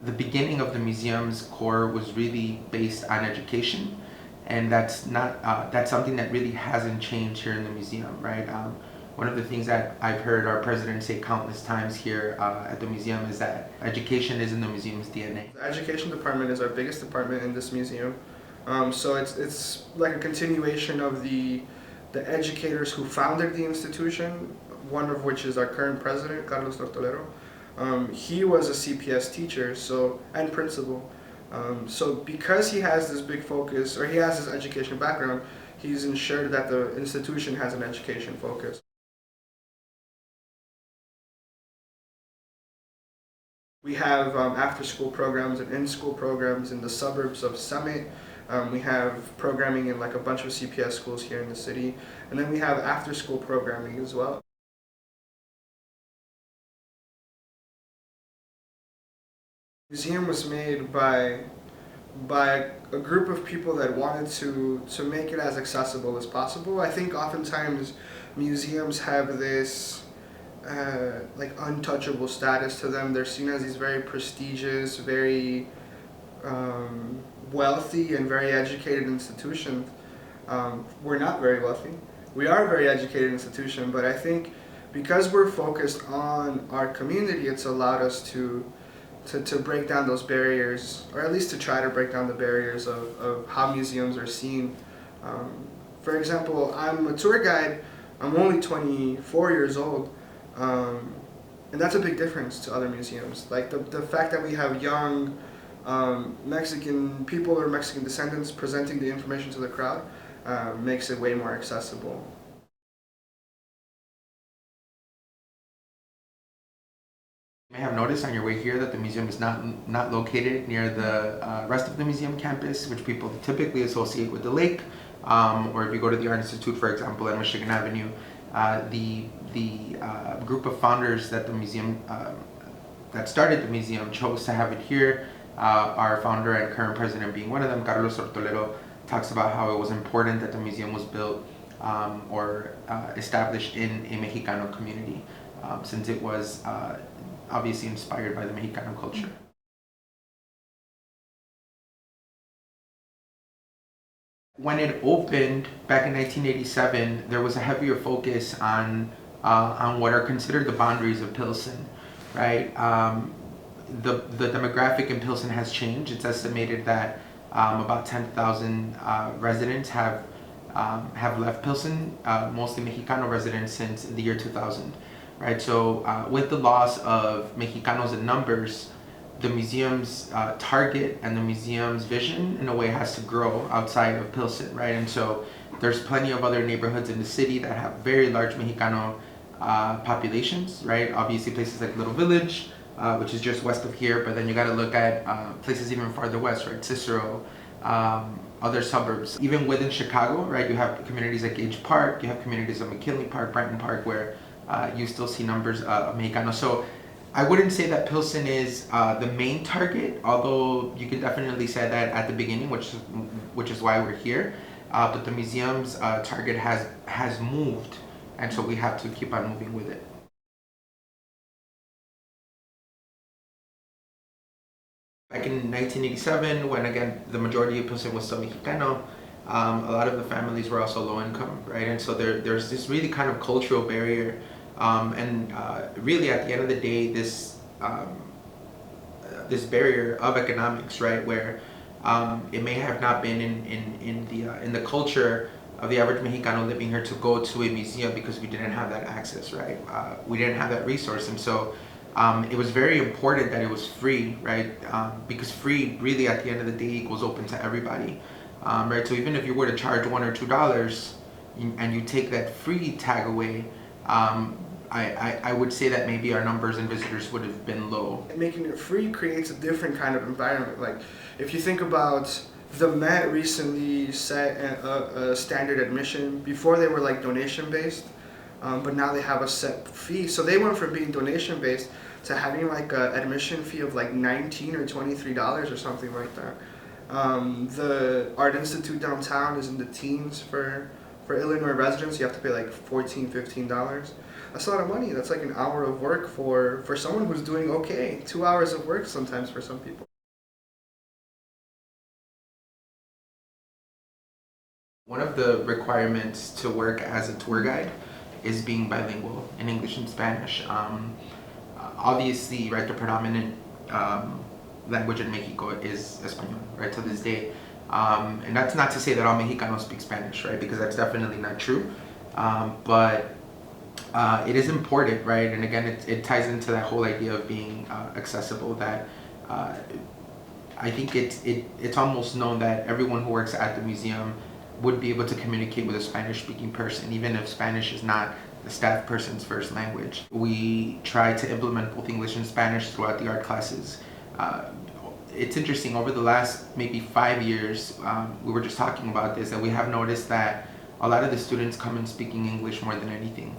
The beginning of the museum's core was really based on education, and that's something that really hasn't changed here in the museum, right? One of the things that I've heard our president say countless times here at the museum is that education is in the museum's DNA. The education department is our biggest department in this museum, so it's like a continuation of the educators who founded the institution. One of which is our current president, Carlos Tortolero. He was a CPS teacher, and principal. So because he has this big focus, or he has this education background, he's ensured that the institution has an education focus. We have after-school programs and in-school programs in the suburbs of Summit. We have programming in like a bunch of CPS schools here in the city, and then we have after-school programming as well. The museum was made by a group of people that wanted to make it as accessible as possible. I think oftentimes museums have this like untouchable status to them. They're seen as these very prestigious, very wealthy and very educated institutions. We're not very wealthy. We are a very educated institution, but I think because we're focused on our community, it's allowed us to break down those barriers, or at least to try to break down the barriers of how museums are seen. For example, I'm a tour guide. I'm only 24 years old, and that's a big difference to other museums. Like the fact that we have young Mexican people or Mexican descendants presenting the information to the crowd makes it way more accessible. You may have noticed on your way here that the museum is not located near the rest of the museum campus, which people typically associate with the lake. Or if you go to the Art Institute, for example, at Michigan Avenue, the group of founders that the museum that started the museum chose to have it here. Our founder and current president being one of them, Carlos Tortolero, talks about how it was important that the museum was built or established in a Mexicano community, since it was obviously inspired by the Mexicano culture. When it opened back in 1987, there was a heavier focus on what are considered the boundaries of Pilsen, right? The demographic in Pilsen has changed. It's estimated that about 10,000 residents have left Pilsen, mostly Mexicano residents, since the year 2000. Right, so with the loss of Mexicanos in numbers, the museum's target and the museum's vision, in a way, has to grow outside of Pilsen, right? And so there's plenty of other neighborhoods in the city that have very large Mexicano populations, right? Obviously, places like Little Village, which is just west of here, but then you got to look at places even farther west, right? Cicero, other suburbs. Even within Chicago, right? You have communities like Gage Park, you have communities like McKinley Park, Brighton Park, where you still see numbers of Mexicanos. So I wouldn't say that Pilsen is the main target, although you could definitely say that at the beginning, which is why we're here. But the museum's target has moved, and so we have to keep on moving with it. Back in 1987, when again the majority of Pilsen was still Mexicano, a lot of the families were also low income, right? And so there's this really kind of cultural barrier. And really, at the end of the day, this barrier of economics, right, where it may have not been in the culture of the average Mexicano living here to go to a museum because we didn't have that access, right? We didn't have that resource, and so it was very important that it was free, right? Because free, really, at the end of the day, equals open to everybody, right? So even if you were to charge $1 or $2, and you take that free tag away, I would say that maybe our numbers and visitors would have been low. Making it free creates a different kind of environment. Like, if you think about the Met recently set a standard admission. Before they were like donation based, but now they have a set fee. So they went from being donation based to having like an admission fee of like $19 or $23 or something like that. The Art Institute downtown is in the teens for For Illinois residents, you have to pay like $14-15. That's a lot of money. That's like an hour of work for someone who's doing okay. 2 hours of work sometimes for some people. One of the requirements to work as a tour guide is being bilingual in English and Spanish. Obviously, right, the predominant language in Mexico is Espanol, right, to this day. And that's not to say that all Mexicanos speak Spanish, right, because that's definitely not true. But it is important, right, and again, it ties into that whole idea of being accessible, that I think it's almost known that everyone who works at the museum would be able to communicate with a Spanish-speaking person, even if Spanish is not the staff person's first language. We try to implement both English and Spanish throughout the art classes. It's interesting, over the last maybe 5 years, we were just talking about this, that we have noticed that a lot of the students come in speaking English more than anything.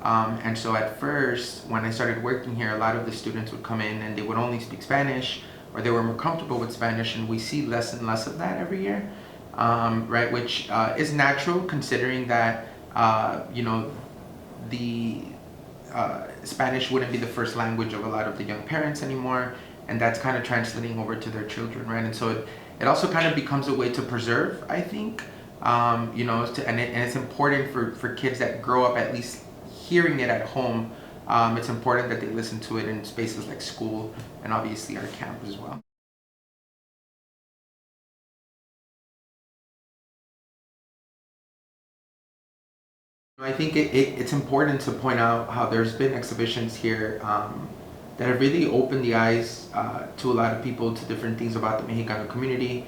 And so at first, when I started working here, a lot of the students would come in and they would only speak Spanish, or they were more comfortable with Spanish, and we see less and less of that every year. Right, which is natural, considering that the Spanish wouldn't be the first language of a lot of the young parents anymore, and that's kind of translating over to their children, right? And so it also kind of becomes a way to preserve, I think, and it's important for kids that grow up at least hearing it at home. It's important that they listen to it in spaces like school and obviously our camp as well. I think it's important to point out how there's been exhibitions here that have really opened the eyes to a lot of people to different things about the Mexicano community.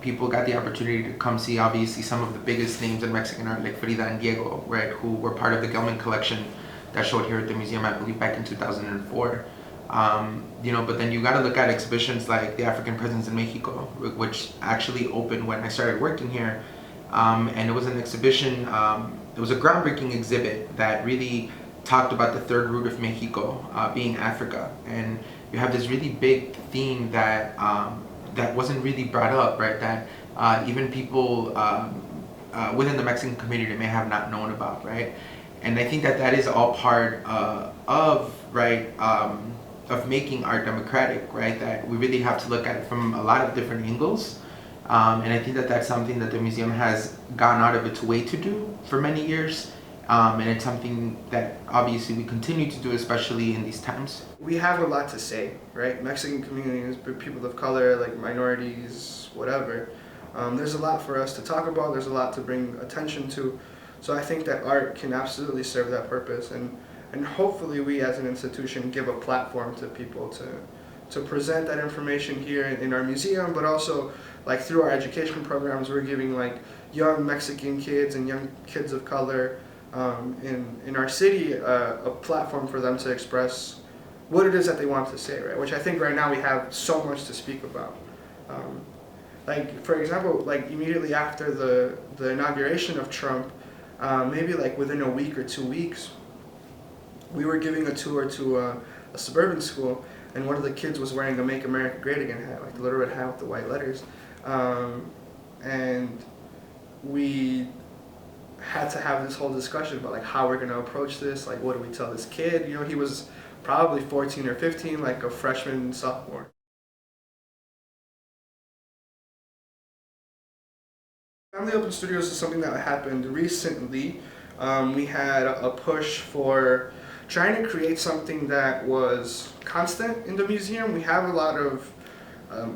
People got the opportunity to come see, obviously, some of the biggest names in Mexican art, like Frida and Diego, right, who were part of the Gelman collection that showed here at the museum, I believe, back in 2004. But then you got to look at exhibitions like the African Presence in Mexico, which actually opened when I started working here. And it was an exhibition, it was a groundbreaking exhibit that really talked about the third root of Mexico, being Africa. And you have this really big theme that that wasn't really brought up, right? That even people within the Mexican community may have not known about, right? And I think that is all part of, right, of making art democratic, right? That we really have to look at it from a lot of different angles. And I think that's something that the museum has gone out of its way to do for many years. And it's something that obviously we continue to do, especially in these times. We have a lot to say, right? Mexican communities, people of color, like minorities, whatever. There's a lot for us to talk about. There's a lot to bring attention to. So I think that art can absolutely serve that purpose. And hopefully we as an institution give a platform to people to present that information here in our museum, but also like through our education programs, we're giving like young Mexican kids and young kids of color in our city a platform for them to express what it is that they want to say, right? Which I think right now we have so much to speak about. Like for example, like immediately after the inauguration of Trump, maybe like within a week or 2 weeks, we were giving a tour to a suburban school, and one of the kids was wearing a "Make America Great Again" hat, like the little red hat with the white letters. And we had to have this whole discussion about like how we're going to approach this, like what do we tell this kid? You know, he was probably 14 or 15, like a freshman, sophomore. Family Open Studios is something that happened recently. We had a push for trying to create something that was constant in the museum. We have a lot of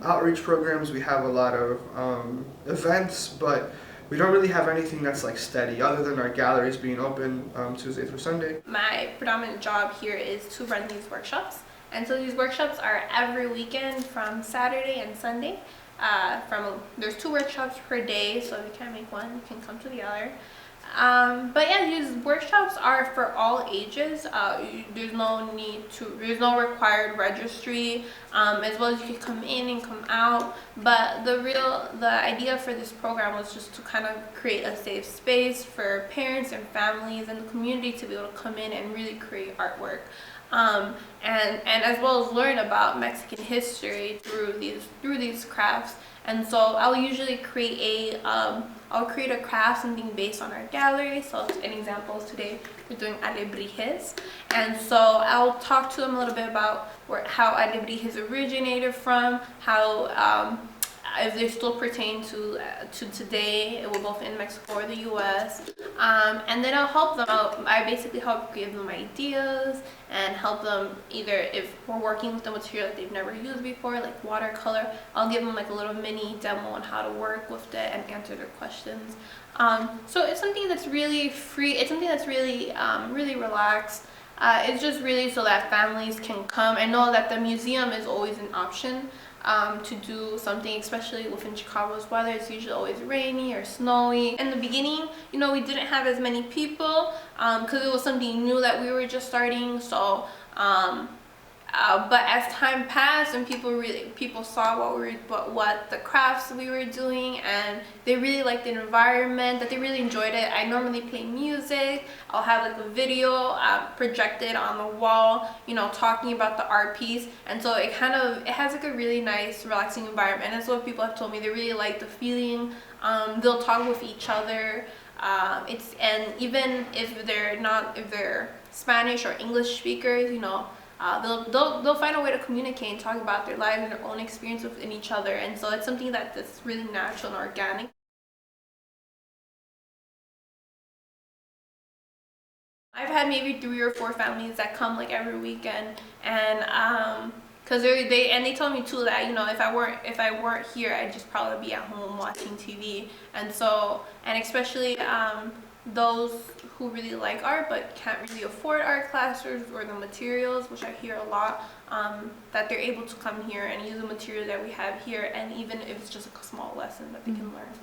outreach programs, we have a lot of events, but we don't really have anything that's like steady other than our galleries being open Tuesday through Sunday. My predominant job here is to run these workshops, and so these workshops are every weekend from Saturday and Sunday. There's 2 workshops per day, so if you can't make one, you can come to the other. But yeah, these workshops are for all ages. There's no required registry, as well as you can come in and come out. But the idea for this program was just to kind of create a safe space for parents and families and the community to be able to come in and really create artwork. And as well as learn about Mexican history through these crafts. And so I'll usually create I'll create a craft, something based on our gallery. So an example is today we're doing alebrijes, and so I'll talk to them a little bit about how alebrijes originated from, how if they still pertain to today, we're both in Mexico or the U.S. And then I'll help them out. I basically help give them ideas and help them, either if we're working with the material that they've never used before, like watercolor, I'll give them like a little mini demo on how to work with it and answer their questions. So it's something that's really free. It's something that's really, really relaxed. It's just really so that families can come and know that the museum is always an option. To do something, especially within Chicago's weather. It's usually always rainy or snowy. In the beginning, you know, we didn't have as many people because it was something new that we were just starting. So but as time passed and people saw what the crafts we were doing, and they really liked the environment, that they really enjoyed it. I normally play music. I'll have like a video projected on the wall, you know, talking about the art piece, and so it has like a really nice, relaxing environment. And that's what people have told me. They really like the feeling. They'll talk with each other. And even if they're Spanish or English speakers, you know, they'll find a way to communicate and talk about their lives and their own experience within each other. And so it's something that's really natural and organic. I've had maybe 3 or 4 families that come like every weekend, and because they told me too that, you know, if I weren't here, I'd just probably be at home watching TV. And so, and especially those who really like art but can't really afford art classes or the materials, which I hear a lot, that they're able to come here and use the material that we have here, and even if it's just a small lesson that they can learn.